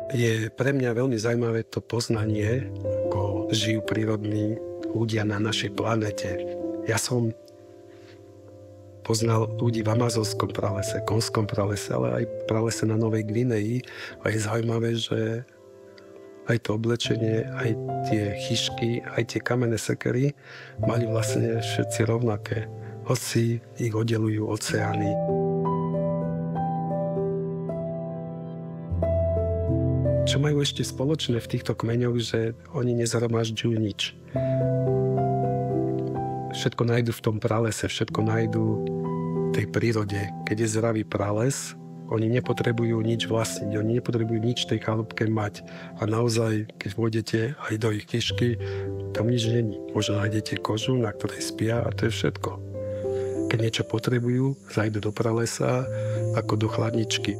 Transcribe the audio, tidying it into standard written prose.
Je pre mňa veľmi zaujímavé to poznanie, ako žijú prírodní ľudia na našej planete. Ja som poznal ľudí v amazonskom pralese, konskom pralese, ale aj pralese na Novej Gvineji. A je zaujímavé, že aj to oblečenie, aj tie chyšky, aj tie kamenné sekery mali vlastne všetci rovnaké. Hoci ich oddelujú oceány. Čo majú ešte spoločné v týchto kmeňoch, že oni nezhromažďujú nič. Všetko nájdu v tom pralese, všetko nájdu v tej prírode. Keď je zdravý prales, oni nepotrebujú nič vlastniť, oni nepotrebujú nič v tej chalúbke mať. A naozaj, keď vôjdete aj do ich kyšky, tam nič není. Možno nájdete kožu, na ktorej spia a to je všetko. Keď niečo potrebujú, zajdu do pralesa ako do chladničky.